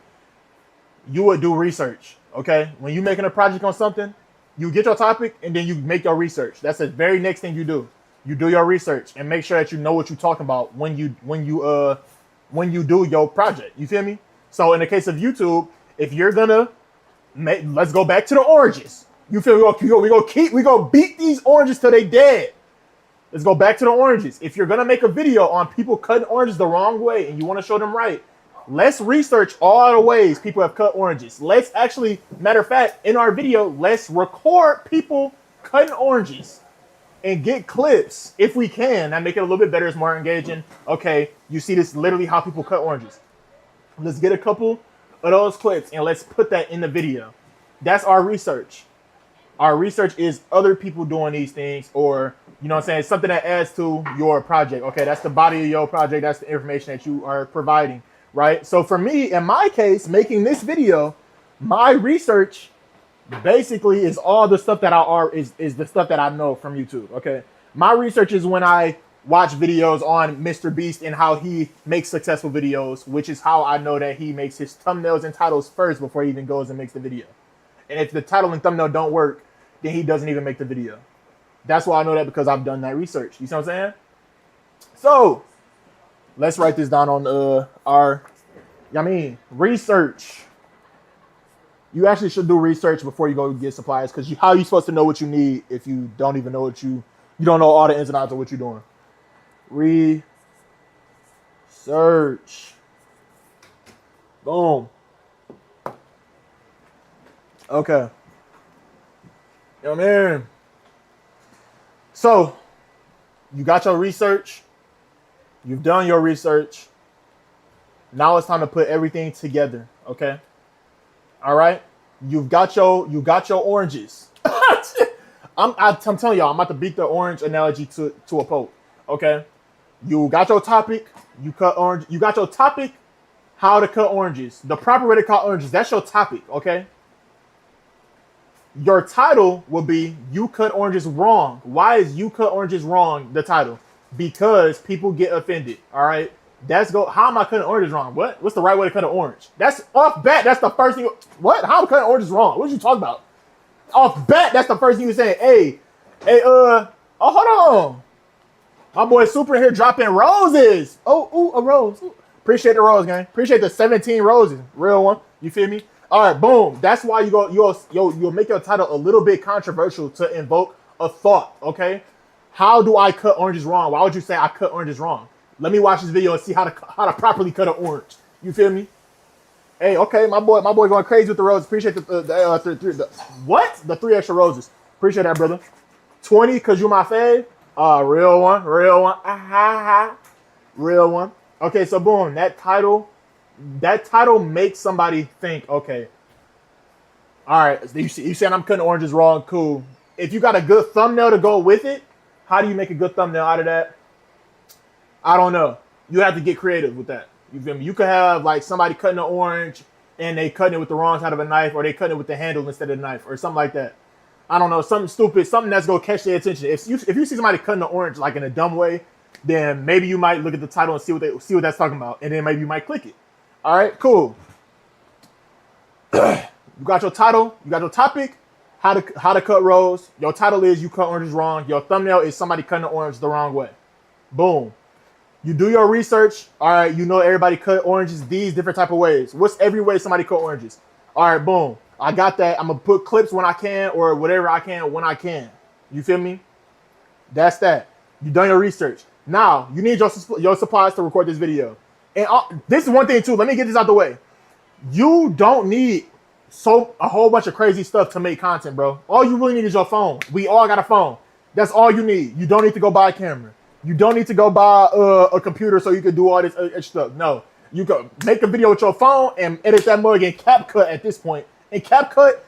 you would do research. Okay, when you're making a project on something, you get your topic and then you make your research. That's the very next thing you do. You do your research and make sure that you know what you're talking about when you do your project. You feel me? So in the case of YouTube, if you're gonna let's go back to the oranges. You feel me? We go beat these oranges till they dead. Let's go back to the oranges. If you're gonna make a video on people cutting oranges the wrong way and you want to show them right, let's research all the ways people have cut oranges. Let's actually, matter of fact, in our video, let's record people cutting oranges and get clips if we can. That make it a little bit better. It's more engaging. Okay, you see this literally how people cut oranges. Let's get a couple of those clips and let's put that in the video. That's our research. Our research is other people doing these things, or, you know what I'm saying, something that adds to your project. Okay, that's the body of your project. That's the information that you are providing. Right? So for me, in my case, making this video, my research basically is all the stuff that is the stuff that I know from YouTube. Okay. My research is when I watch videos on Mr. Beast and how he makes successful videos, which is how I know that he makes his thumbnails and titles first before he even goes and makes the video. And if the title and thumbnail don't work, then he doesn't even make the video. That's why I know that, because I've done that research. You see what I'm saying? So let's write this down on our research. You actually should do research before you go get supplies, because how are you supposed to know what you need if you don't even know what you don't know all the ins and outs of what you're doing? Research. Boom. Okay. Yo, man. So, you got your research. You've done your research. Now it's time to put everything together, okay? All right? You got your oranges. I'm telling y'all, I'm about to beat the orange analogy to a pope, okay? You got your topic, you cut orange. You got your topic, how to cut oranges. The proper way to cut oranges, that's your topic, okay? Your title will be You Cut Oranges Wrong. Why is You Cut Oranges Wrong the title? Because people get offended, all right? How am I cutting oranges wrong? What's the right way to cut an orange? That's off bat. That's the first thing. What? How am I cutting oranges wrong? What are you talking about? Off bat, that's the first thing you're saying. Hey, hold on. My boy Super here dropping roses. Oh, a rose. Ooh. Appreciate the rose, gang. Appreciate the 17 roses. Real one. You feel me? All right, boom. That's why you'll make your title a little bit controversial to invoke a thought, okay? How do I cut oranges wrong? Why would you say I cut oranges wrong? Let me watch this video and see how to properly cut an orange. You feel me? Hey, okay, my boy going crazy with the roses. Appreciate the 3 extra roses. Appreciate that, brother. 20 because you my fave. Real one, real one. Ah, ha, ha. Real one. Okay, so boom, that title makes somebody think, okay, all right, you saying I'm cutting oranges wrong, cool. If you got a good thumbnail to go with it, how do you make a good thumbnail out of that? I don't know. You have to get creative with that. You feel me? You could have like somebody cutting an orange and they cutting it with the wrong side of a knife, or they cutting it with the handle instead of the knife, or something like that. I don't know, something stupid, something that's gonna catch their attention. If you see somebody cutting an orange like in a dumb way, then maybe you might look at the title and see what that's talking about, and then maybe you might click it. All right, cool. You got your title, you got your topic, how to cut rows. Your title is you cut oranges wrong. Your thumbnail is somebody cutting the orange the wrong way. Boom. You do your research. All right, you know everybody cut oranges these different type of ways. What's every way somebody cut oranges? All right, boom. I got that. I'm gonna put clips when I can, or whatever I can when I can. You feel me? That's that. You done your research. Now you need your supplies to record this video. And this is one thing too. Let me get this out the way. You don't need a whole bunch of crazy stuff to make content, bro. All you really need is your phone. We all got a phone. That's all you need. You don't need to go buy a camera. You don't need to go buy a computer so you can do all this extra stuff. No, you can make a video with your phone and edit that mug in CapCut at this point. In CapCut,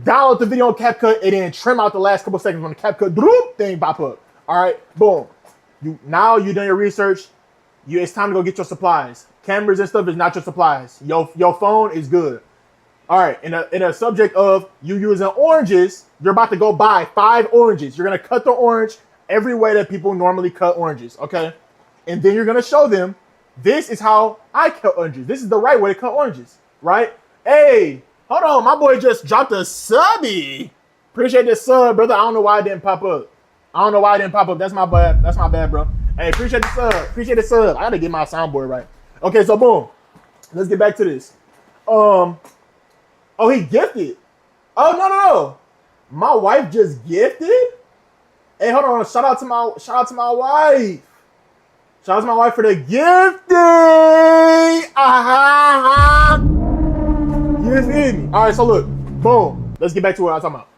download the video in CapCut and then trim out the last couple seconds when the CapCut thing pop up. All right, boom. Now you done your research. It's time to go get your supplies. Cameras and stuff is not your supplies. Your phone is good. All right, in a subject of you using oranges, you're about to go buy 5 oranges. You're gonna cut the orange every way that people normally cut oranges, okay? And then you're gonna show them, this is how I cut oranges. This is the right way to cut oranges, right? Hey, hold on, my boy just dropped a subby. Appreciate this sub, brother. I don't know why it didn't pop up. That's my bad. That's my bad, bro. Hey, appreciate the sub. Appreciate the sub. I gotta get my soundboard right. Okay, so boom. Let's get back to this. Oh, he gifted. Oh, no. My wife just gifted? Hey, hold on. Shout out to my wife. Shout out to my wife for the gifting. You feel me? All right, so look. Boom. Let's get back to what I was talking about.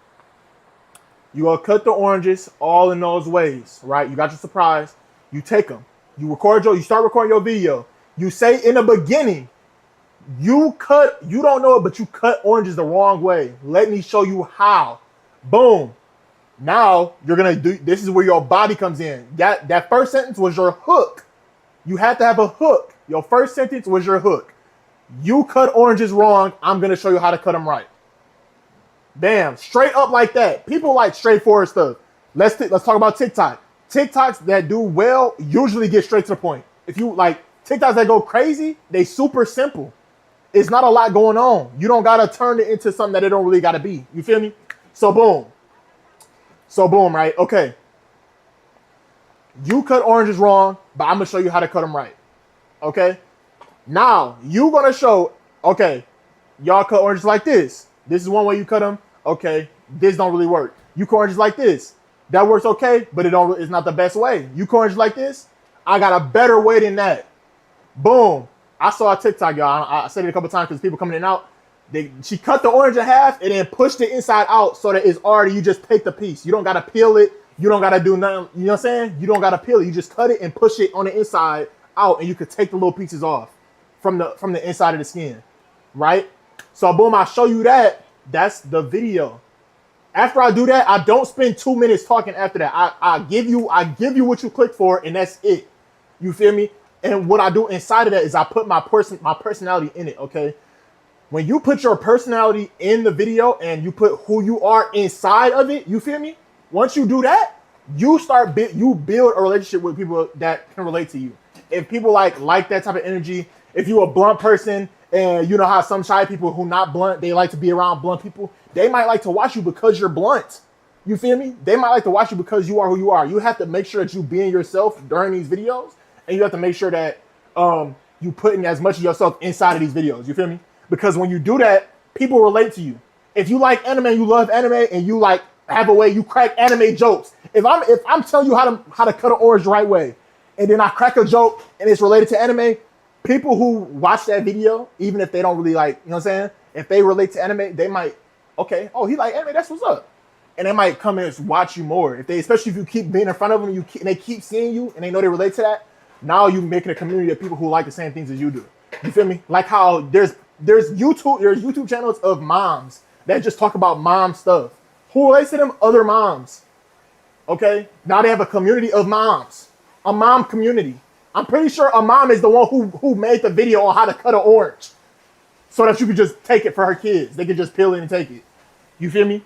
You gonna cut the oranges all in those ways, right? You got your surprise. You take them. You start recording your video. You say in the beginning, you don't know it, but you cut oranges the wrong way. Let me show you how. Boom. Now you're gonna do, this is where your body comes in. That first sentence was your hook. You had to have a hook. Your first sentence was your hook. You cut oranges wrong. I'm gonna show you how to cut them right. Bam, straight up like that. People like straightforward stuff. Let's talk about TikTok. TikToks that do well usually get straight to the point. If you like TikToks that go crazy, they super simple. It's not a lot going on. You don't gotta turn it into something that it don't really gotta be. You feel me? So boom, right? Okay. You cut oranges wrong, but I'm gonna show you how to cut them right. Okay? Now, you gonna show, okay, y'all cut oranges like this. This is one way you cut them. Okay, this don't really work. You cut oranges like this. That works okay, but it's not the best way. You cut oranges like this. I got a better way than that. Boom. I saw a TikTok, y'all. I said it a couple times because people coming in and out. She cut the orange in half and then pushed it inside out so that it's already, you just take the piece. You don't got to peel it. You don't got to do nothing. You know what I'm saying? You don't got to peel it. You just cut it and push it on the inside out, and you could take the little pieces off from the inside of the skin, right? So boom, I show you that. That's the video. After I do that, I don't spend 2 minutes talking after that. I give you what you click for, and that's it. You feel me? And what I do inside of that is I put my personality in it, okay? When you put your personality in the video and you put who you are inside of it, you feel me? Once you do that, you build a relationship with people that can relate to you. If people like that type of energy, if you're a blunt person and you know how some shy people who not blunt, they like to be around blunt people, they might like to watch you because you're blunt. You feel me? They might like to watch you because you are who you are. You have to make sure that you being yourself during these videos, and you have to make sure that you putting as much of yourself inside of these videos. You feel me? Because when you do that, people relate to you. If you like anime, you love anime, and you like have a way you crack anime jokes. If I'm telling you how to cut an orange the right way, and then I crack a joke and it's related to anime, people who watch that video, even if they don't really like, you know what I'm saying? If they relate to anime, they might, okay, oh, he like anime, that's what's up. and they might come and watch you more. Especially if you keep being in front of them, and they keep seeing you, and they know they relate to that. Now you making a community of people who like the same things as you do. You feel me? Like how there's YouTube channels of moms that just talk about mom stuff. Who relates to them? Other moms. Okay? Now they have a community of moms. A mom community. I'm pretty sure a mom is the one who made the video on how to cut an orange. So that you could just take it for her kids. They could just peel it and take it. You feel me?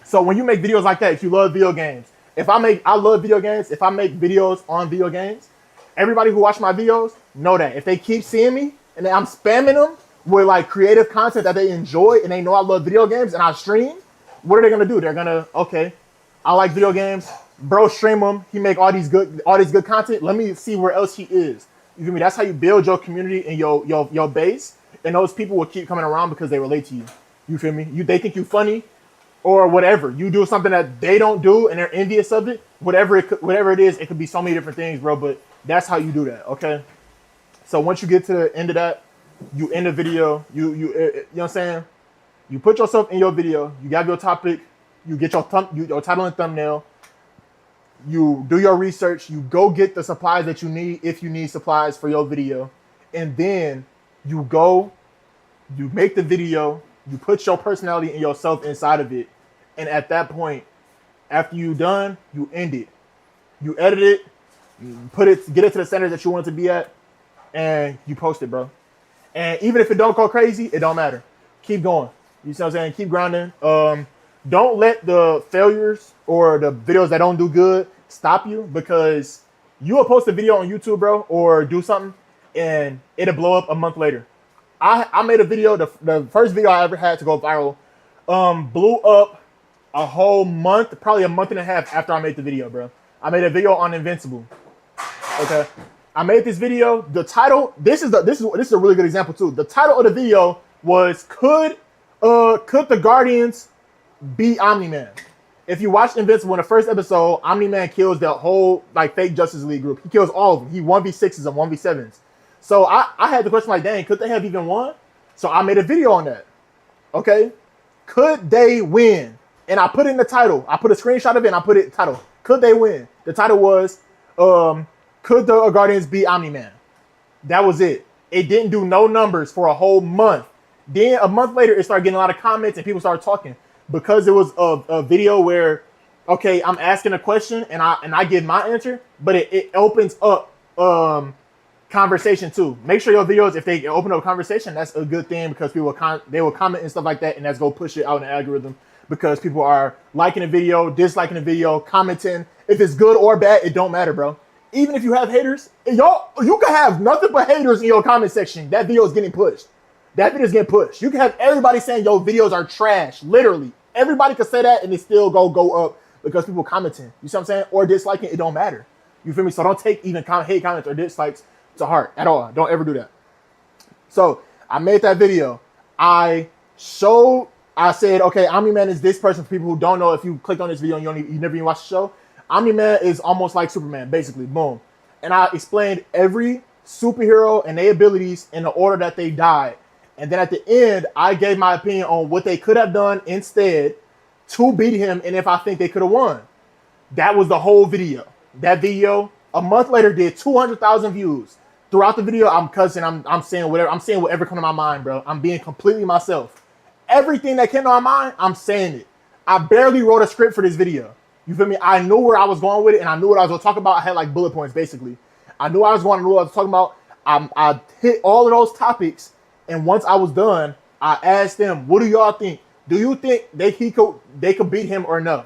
So when you make videos like that, if you love video games, I love video games. If I make videos on video games, everybody who watch my videos know that. If they keep seeing me and I'm spamming them with like creative content that they enjoy and they know I love video games and I stream, what are they gonna do? They're gonna, okay, I like video games. Bro, stream them. He make all this good content. Let me see where else he is. You feel me? That's how you build your community and your base. And those people will keep coming around because they relate to you. You feel me? They think you funny or whatever. You do something that they don't do and they're envious of it. Whatever it is, it could be so many different things, bro. But that's how you do that, okay? So once you get to the end of that, you end the video. You know what I'm saying? You put yourself in your video. You got your topic. You get your title and thumbnail. You do your research. You go get the supplies that you need if you need supplies for your video. And then you go, you make the video, you put your personality and yourself inside of it. And at that point, after you're done, you end it. You edit it, get it to the center that you want it to be at, and you post it, bro. And even if it don't go crazy, it don't matter. Keep going. You see what I'm saying? Keep grinding. Don't let the failures or the videos that don't do good stop you, because you will post a video on YouTube, bro, or do something, and it'll blow up a month later. I made a video, the first video I ever had to go viral, blew up a whole month, probably a month and a half after I made the video, bro. I made a video on Invincible. Okay. I made this video. The title, this is a really good example too. The title of the video was Could the Guardians beat Omni-Man? If you watched Invincible in the first episode, Omni-Man kills the whole like fake Justice League group. He kills all of them. He 1v6s them, 1v7s. So I had the question like, dang, could they have even won? So I made a video on that. Okay. Could they win? And I put in the title. I put a screenshot of it and I put it title. Could they win? The title was, could the Guardians beat Omni-Man? That was it. It didn't do no numbers for a whole month. Then a month later, it started getting a lot of comments and people started talking because it was a video where, okay, I'm asking a question and I give my answer, but it opens up conversation too. Make sure your videos, if they open up a conversation, that's a good thing because people they will comment and stuff like that, and that's gonna push it out in the algorithm because people are liking a video, disliking a video, commenting. If it's good or bad, it don't matter, bro. Even if you have haters, you can have nothing but haters in your comment section. That video is getting pushed. That video is getting pushed. You can have everybody saying your videos are trash. Literally, everybody can say that and it still go up because people commenting. You see what I'm saying? Or disliking, it don't matter. You feel me? So don't take even hate comments or dislikes to heart at all. Don't ever do that. So I made that video. I said, okay, Omni-Man is this person. For people who don't know, if you click on this video and you never even watched the show, Omni-Man is almost like Superman, basically. Boom. And I explained every superhero and their abilities in the order that they died. And then at the end, I gave my opinion on what they could have done instead to beat him and if I think they could have won. That was the whole video. That video, a month later, did 200,000 views. Throughout the video, I'm cussing, I'm saying whatever. I'm saying whatever comes to my mind, bro. I'm being completely myself. Everything that came to my mind, I'm saying it. I barely wrote a script for this video. You feel me? I knew where I was going with it, and I knew what I was going to talk about. I had like bullet points, basically. I knew I was going to know what I was talking about. I hit all of those topics, and once I was done, I asked them, what do y'all think? Do you think they could beat him or no?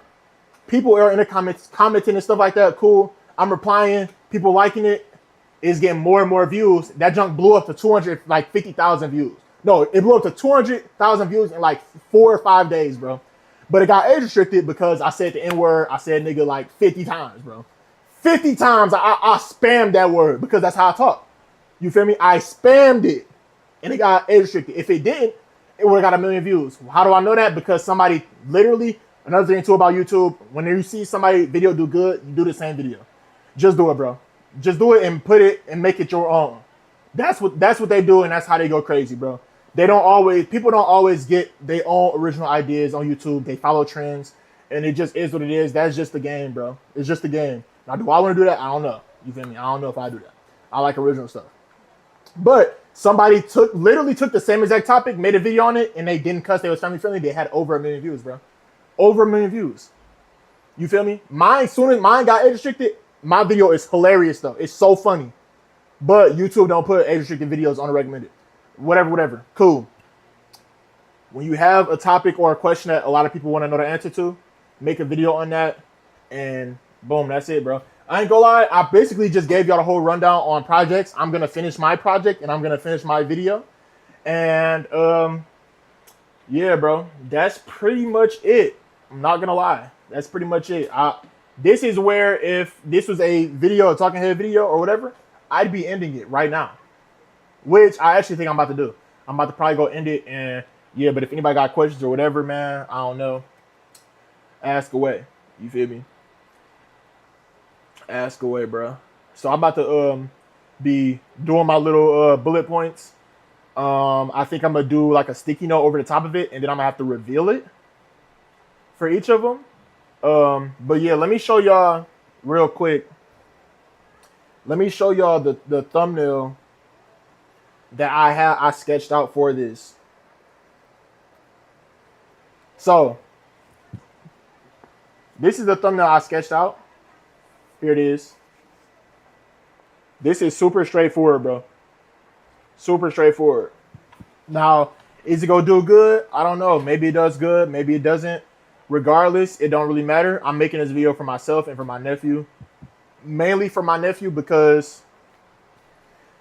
People are in the comments commenting and stuff like that. Cool. I'm replying. People liking it. It's getting more and more views. That junk blew up to 250,000 views. No, it blew up to 200,000 views in like 4 or 5 days, bro. But it got age restricted because I said the N-word. I said nigga like 50 times, bro. 50 times I spammed that word because that's how I talk. You feel me? I spammed it and it got age restricted. If it didn't, it would have got 1 million views. How do I know that? Because somebody literally, another thing too about YouTube, when you see somebody video do good, you do the same video. Just do it, bro. Just do it and put it and make it your own. That's what they do, and that's how they go crazy, bro. People don't always get their own original ideas on YouTube. They follow trends, And it just is what it is. That's just the game, bro. It's just the game. Now, do I want to do that? I don't know. You feel me? I don't know if I do that. I like original stuff. But somebody literally took the same exact topic, made a video on it, and they didn't cuss. They was family friendly. They had over 1 million views, bro. Over 1 million views. You feel me? As soon as mine got age restricted, my video is hilarious though. It's so funny. But YouTube don't put age restricted videos on the recommended. Whatever. Cool. When you have a topic or a question that a lot of people want to know the answer to, make a video on that, and boom, that's it, bro. I ain't gonna lie, I basically just gave y'all the whole rundown on projects. I'm gonna finish my project and I'm gonna finish my video. And yeah, bro, that's pretty much it. I'm not gonna lie. That's pretty much it. This is where if this was a video, a talking head video or whatever, I'd be ending it right now. Which I actually think I'm about to do. I'm about to probably go end it, and yeah, but if anybody got questions or whatever, man, I don't know. Ask away. You feel me? Ask away, bro. So I'm about to be doing my little bullet points. I think I'm gonna do like a sticky note over the top of it, and then I'm gonna have to reveal it for each of them. But yeah, let me show y'all real quick. Let me show y'all the thumbnail that I sketched out for this. So this is the thumbnail I sketched out. Here it is. This is super straightforward, bro. Super straightforward. Now, is it gonna do good? I don't know. Maybe it does good. Maybe it doesn't. Regardless, it don't really matter. I'm making this video for myself and for my nephew. Mainly for my nephew because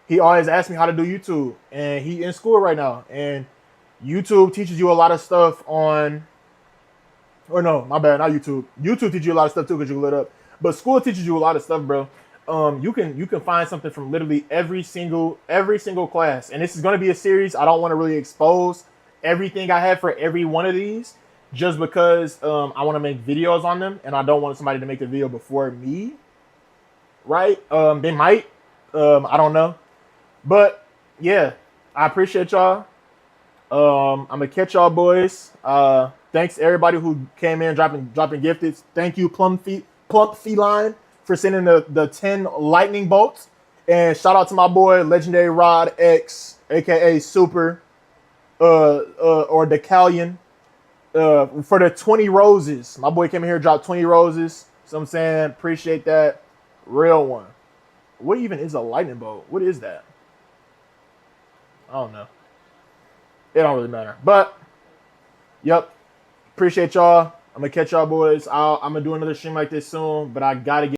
he always asks me how to do YouTube. And he in school right now. And YouTube teaches you a lot of stuff on... Or no, my bad, not YouTube. YouTube teaches you a lot of stuff too because you lit up. But school teaches you a lot of stuff, bro. You can find something from literally every single class. And this is going to be a series. I don't want to really expose everything I have for every one of these. Just because I want to make videos on them, and I don't want somebody to make the video before me, right? They might, I don't know, but yeah, I appreciate y'all. I'm gonna catch y'all boys. Thanks to everybody who came in dropping gifted. Thank you, Plump Feline, for sending the 10 lightning bolts, and shout out to my boy Legendary Rod X, aka Super, or Decalion. For the 20 roses. My boy came in here, dropped 20 roses. So I'm saying, appreciate that. Real one. What even is a lightning bolt? What is that? I don't know. It don't really matter. But, yep. Appreciate y'all. I'm going to catch y'all boys. I'm going to do another stream like this soon. But I got to get